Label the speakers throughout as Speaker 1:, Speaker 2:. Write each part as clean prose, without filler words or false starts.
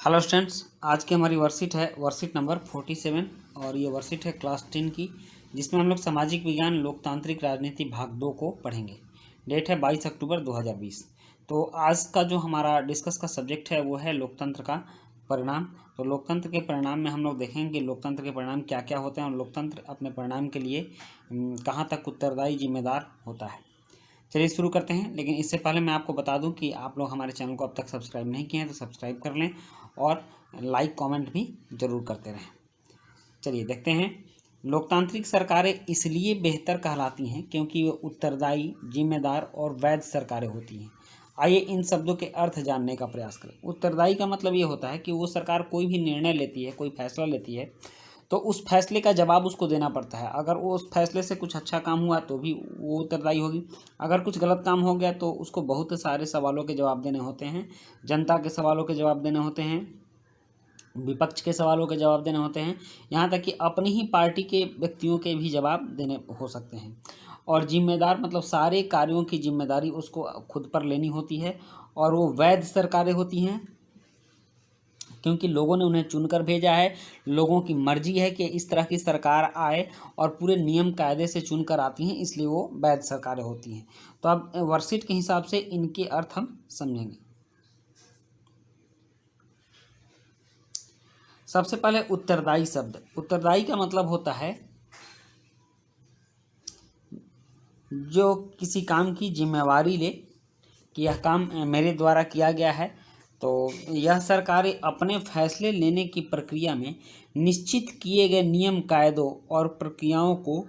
Speaker 1: Hello students, आज की हमारी वर्कशीट है वर्कशीट नंबर 47 और ये वर्कशीट है क्लास 10 की, जिसमें हम लोग सामाजिक विज्ञान लोकतांत्रिक राजनीति भाग 2 को पढ़ेंगे। डेट है 22 अक्टूबर 2020। तो आज का जो हमारा डिस्कस का सब्जेक्ट है वो है लोकतंत्र का परिणाम। तो लोकतंत्र के परिणाम में हम लोग देखेंगे कि लोकतंत्र के परिणाम क्या क्या होते हैं और लोकतंत्र अपने परिणाम के लिए कहाँ तक उत्तरदायी जिम्मेदार होता है। चलिए शुरू करते हैं, लेकिन इससे पहले मैं आपको बता दूं कि आप लोग हमारे चैनल को अब तक सब्सक्राइब नहीं किए हैं तो सब्सक्राइब कर लें और लाइक कमेंट भी ज़रूर करते रहें। चलिए देखते हैं। लोकतांत्रिक सरकारें इसलिए बेहतर कहलाती हैं क्योंकि वे उत्तरदायी, जिम्मेदार और वैध सरकारें होती हैं। आइए इन शब्दों के अर्थ जानने का प्रयास करें। उत्तरदायी का मतलब ये होता है कि वो सरकार कोई भी निर्णय लेती है, कोई फैसला लेती है, तो उस फैसले का जवाब उसको देना पड़ता है। अगर वो उस फैसले से कुछ अच्छा काम हुआ तो भी वो उत्तरदायी होगी, अगर कुछ गलत काम हो गया तो उसको बहुत सारे सवालों के जवाब देने होते हैं। जनता के सवालों के जवाब देने होते हैं, विपक्ष के सवालों के जवाब देने होते हैं, यहाँ तक कि अपनी ही पार्टी के व्यक्तियों के भी जवाब देने हो सकते हैं। और जिम्मेदार मतलब सारे कार्यों की जिम्मेदारी उसको खुद पर लेनी होती है। और वो वैध सरकारें होती हैं क्योंकि लोगों ने उन्हें चुनकर भेजा है। लोगों की मर्जी है कि इस तरह की सरकार आए और पूरे नियम कायदे से चुनकर आती हैं, इसलिए वो वैध सरकारें होती हैं। तो अब वर्कशीट के हिसाब से इनके अर्थ हम समझेंगे। सबसे पहले उत्तरदायी शब्द। उत्तरदायी का मतलब होता है जो किसी काम की जिम्मेवारी ले कि यह काम मेरे द्वारा किया गया है। तो यह सरकारें अपने फैसले लेने की प्रक्रिया में निश्चित किए गए नियम, कायदों और प्रक्रियाओं को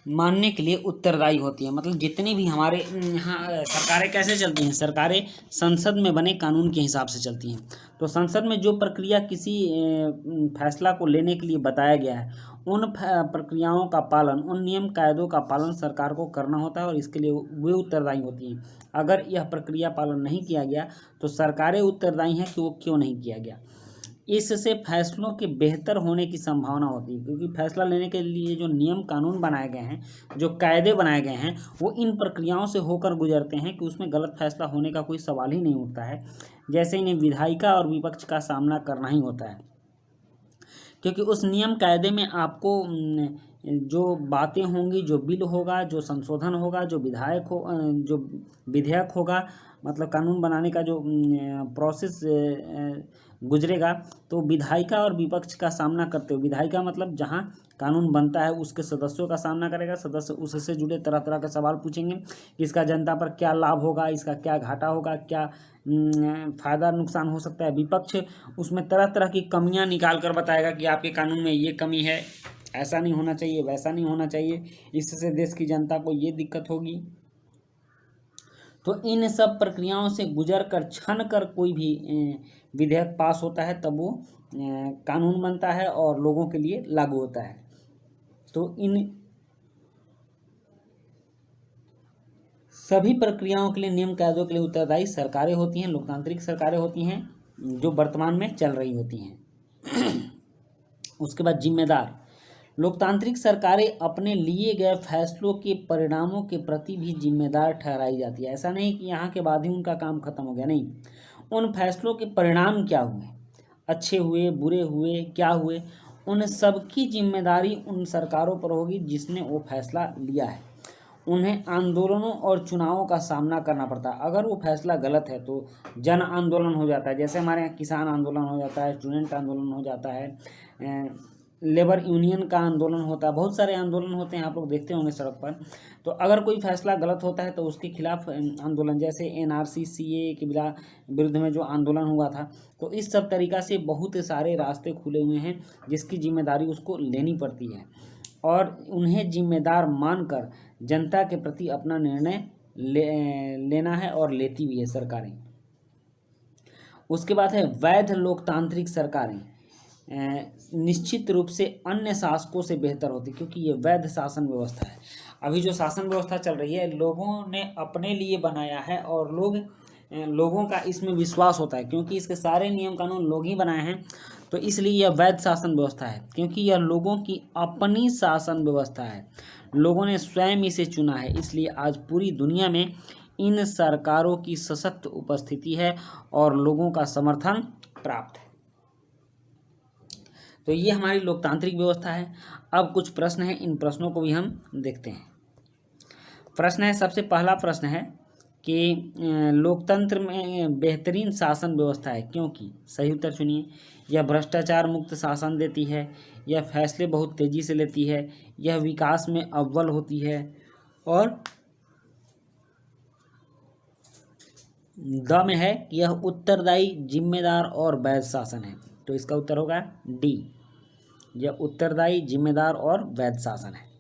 Speaker 1: मानने के लिए उत्तरदायी होती है। मतलब जितनी भी हमारे यहाँ सरकारें कैसे चलती हैं, सरकारें संसद में बने कानून के हिसाब से चलती हैं। तो संसद में जो प्रक्रिया किसी फैसला को लेने के लिए बताया गया है, उन प्रक्रियाओं का पालन, उन नियम कायदों का पालन सरकार को करना होता है और इसके लिए वे उत्तरदायी होती हैं। अगर यह प्रक्रिया पालन नहीं किया गया तो सरकारें उत्तरदायी हैं कि वो क्यों नहीं किया गया। इससे फैसलों के बेहतर होने की संभावना होती है, क्योंकि फैसला लेने के लिए जो नियम कानून बनाए गए हैं, जो कायदे बनाए गए हैं, वो इन प्रक्रियाओं से होकर गुजरते हैं कि उसमें गलत फैसला होने का कोई सवाल ही नहीं उठता है। जैसे इन्हें विधायिका और विपक्ष का सामना करना ही होता है, क्योंकि उस नियम कायदे में आपको जो बातें होंगी, जो बिल होगा, जो संशोधन होगा, जो जो विधेयक होगा, मतलब कानून बनाने का जो प्रोसेस गुजरेगा, तो विधायिका और विपक्ष का सामना करते हुए, विधायिका मतलब जहाँ कानून बनता है उसके सदस्यों का सामना करेगा। सदस्य उससे जुड़े तरह तरह के सवाल पूछेंगे कि इसका जनता पर क्या लाभ होगा, इसका क्या घाटा होगा, क्या फ़ायदा नुकसान हो सकता है। विपक्ष उसमें तरह तरह की कमियां निकाल कर बताएगा कि आपके कानून में ये कमी है, ऐसा नहीं होना चाहिए, वैसा नहीं होना चाहिए, इससे देश की जनता को ये दिक्कत होगी। तो इन सब प्रक्रियाओं से गुजर कर छन कर कोई भी विधेयक पास होता है, तब वो कानून बनता है और लोगों के लिए लागू होता है। तो इन सभी प्रक्रियाओं के लिए, नियम कायदों के लिए उत्तरदायी सरकारें होती हैं, लोकतांत्रिक सरकारें होती हैं जो वर्तमान में चल रही होती हैं। उसके बाद जिम्मेदार। लोकतांत्रिक सरकारें अपने लिए गए फैसलों के परिणामों के प्रति भी जिम्मेदार ठहराई जाती है। ऐसा नहीं कि यहाँ के बाद ही उनका काम खत्म हो गया, नहीं। उन फैसलों के परिणाम क्या हुए, अच्छे हुए, बुरे हुए, क्या हुए, उन सब की जिम्मेदारी उन सरकारों पर होगी जिसने वो फैसला लिया है। उन्हें आंदोलनों और चुनावों का सामना करना पड़ता है। अगर वो फैसला गलत है तो जन आंदोलन हो जाता है, जैसे हमारे यहाँ किसान आंदोलन हो जाता है, स्टूडेंट आंदोलन हो जाता है, लेबर यूनियन का आंदोलन होता है, बहुत सारे आंदोलन होते हैं, आप लोग देखते होंगे सड़क पर। तो अगर कोई फैसला गलत होता है तो उसके खिलाफ आंदोलन, जैसे NRC CAA के विरुद्ध में जो आंदोलन हुआ था, तो इस सब तरीक़ा से बहुत सारे रास्ते खुले हुए हैं जिसकी जिम्मेदारी उसको लेनी पड़ती है और उन्हें जिम्मेदार मानकर जनता के प्रति अपना निर्णय लेना है और लेती भी है सरकारें। उसके बाद है वैध लोकतांत्रिक सरकारें। निश्चित रूप से अन्य शासकों से बेहतर होती, क्योंकि ये वैध शासन व्यवस्था है। अभी जो शासन व्यवस्था चल रही है लोगों ने अपने लिए बनाया है और लोगों का इसमें विश्वास होता है, क्योंकि इसके सारे नियम कानून लोग ही बनाए हैं। तो इसलिए यह वैध शासन व्यवस्था है, क्योंकि यह लोगों की अपनी शासन व्यवस्था है, लोगों ने स्वयं इसे चुना है। इसलिए आज पूरी दुनिया में इन सरकारों की सशक्त उपस्थिति है और लोगों का समर्थन प्राप्त है। तो ये हमारी लोकतांत्रिक व्यवस्था है। अब कुछ प्रश्न हैं, इन प्रश्नों को भी हम देखते हैं। प्रश्न है, सबसे पहला प्रश्न है कि लोकतंत्र में बेहतरीन शासन व्यवस्था है क्योंकि। सही उत्तर चुनिए। यह भ्रष्टाचार मुक्त शासन देती है, यह फैसले बहुत तेजी से लेती है, यह विकास में अव्वल होती है, और द में है कि यह उत्तरदायी, जिम्मेदार और वैध शासन है। तो इसका उत्तर होगा डी, यह उत्तरदायी, जिम्मेदार और वैध शासन है।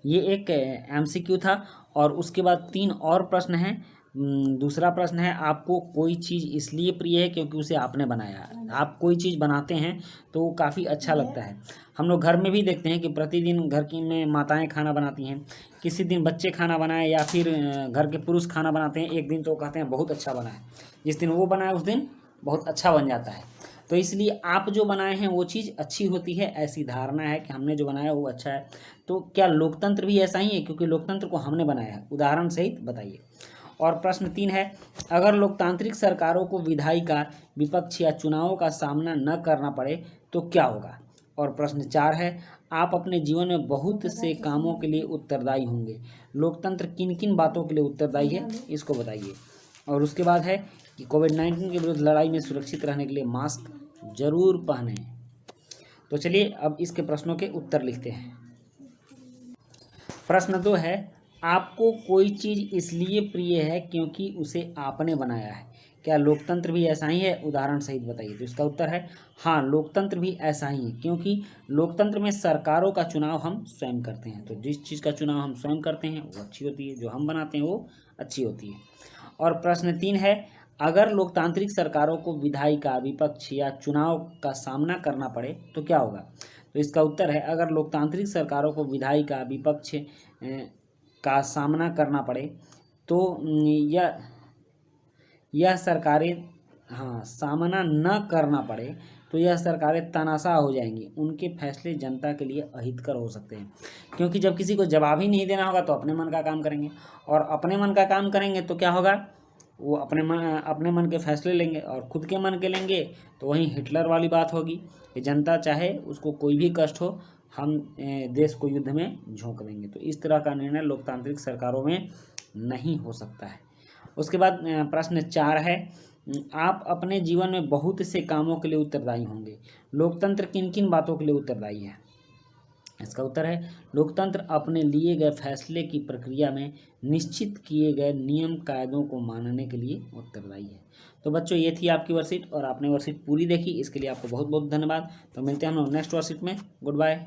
Speaker 1: ये एक एमसीक्यू था। और उसके बाद 3 और प्रश्न हैं। दूसरा प्रश्न है, आपको कोई चीज़ इसलिए प्रिय है क्योंकि उसे आपने बनाया। आप कोई चीज़ बनाते हैं तो वो काफ़ी अच्छा लगता है। हम लोग घर में भी देखते हैं कि प्रतिदिन घर की में माताएं खाना बनाती हैं। किसी दिन बच्चे खाना बनाए या फिर घर के पुरुष खाना बनाते हैं, एक दिन तो कहते हैं बहुत अच्छा बना है। जिस दिन वो बनाए उस दिन बहुत अच्छा बन जाता है। तो इसलिए आप जो बनाए हैं वो चीज़ अच्छी होती है, ऐसी धारणा है कि हमने जो बनाया वो अच्छा है। तो क्या लोकतंत्र भी ऐसा ही है? क्योंकि लोकतंत्र को हमने बनाया है। उदाहरण सहित बताइए। और प्रश्न 3 है, अगर लोकतांत्रिक सरकारों को विधायिका, विपक्ष या चुनावों का सामना न करना पड़े तो क्या होगा? और प्रश्न 4 है, आप अपने जीवन में बहुत से कामों के लिए उत्तरदायी होंगे। लोकतंत्र किन किन बातों के लिए उत्तरदायी है, इसको बताइए। और उसके बाद है कि कोविड-19 के विरुद्ध लड़ाई में सुरक्षित रहने के लिए मास्क जरूर पहनें। तो चलिए अब इसके प्रश्नों के उत्तर लिखते हैं। प्रश्न 2 है, आपको कोई चीज़ इसलिए प्रिय है क्योंकि उसे आपने बनाया है। क्या लोकतंत्र भी ऐसा ही है? उदाहरण सहित बताइए। तो इसका उत्तर है हाँ, लोकतंत्र भी ऐसा ही है क्योंकि लोकतंत्र में सरकारों का चुनाव हम स्वयं करते हैं। तो जिस चीज़ का चुनाव हम स्वयं करते हैं वो अच्छी होती है, जो हम बनाते हैं वो अच्छी होती है। और प्रश्न 3 है, अगर लोकतांत्रिक सरकारों को विधायिका, विपक्ष या चुनाव का सामना करना पड़े तो क्या होगा? तो इसका उत्तर है, अगर लोकतांत्रिक सरकारों को विधायिका, विपक्ष का सामना करना पड़े तो यह सरकारें सामना न करना पड़े तो यह सरकारें तानाशाह हो जाएंगी। उनके फैसले जनता के लिए अहितकर हो सकते हैं। क्योंकि जब किसी को जवाब ही नहीं देना होगा तो अपने मन का काम करेंगे, और अपने मन का काम करेंगे तो क्या होगा? वो अपने मन के फैसले लेंगे, और खुद के मन के लेंगे तो वहीं हिटलर वाली बात होगी कि जनता चाहे उसको कोई भी कष्ट हो, हम देश को युद्ध में झोंक देंगे। तो इस तरह का निर्णय लोकतांत्रिक सरकारों में नहीं हो सकता है। उसके बाद प्रश्न 4 है, आप अपने जीवन में बहुत से कामों के लिए उत्तरदायी होंगे। लोकतंत्र किन किन बातों के लिए उत्तरदायी है? इसका उत्तर है, लोकतंत्र अपने लिए गए फैसले की प्रक्रिया में निश्चित किए गए नियम कायदों को मानने के लिए उत्तरदायी है। तो बच्चों, ये थी आपकी वर्कशीट और आपने वर्कशीट पूरी देखी, इसके लिए आपको बहुत बहुत धन्यवाद। तो मिलते हैं हम लोग नेक्स्ट वर्कशीट में। Good bye.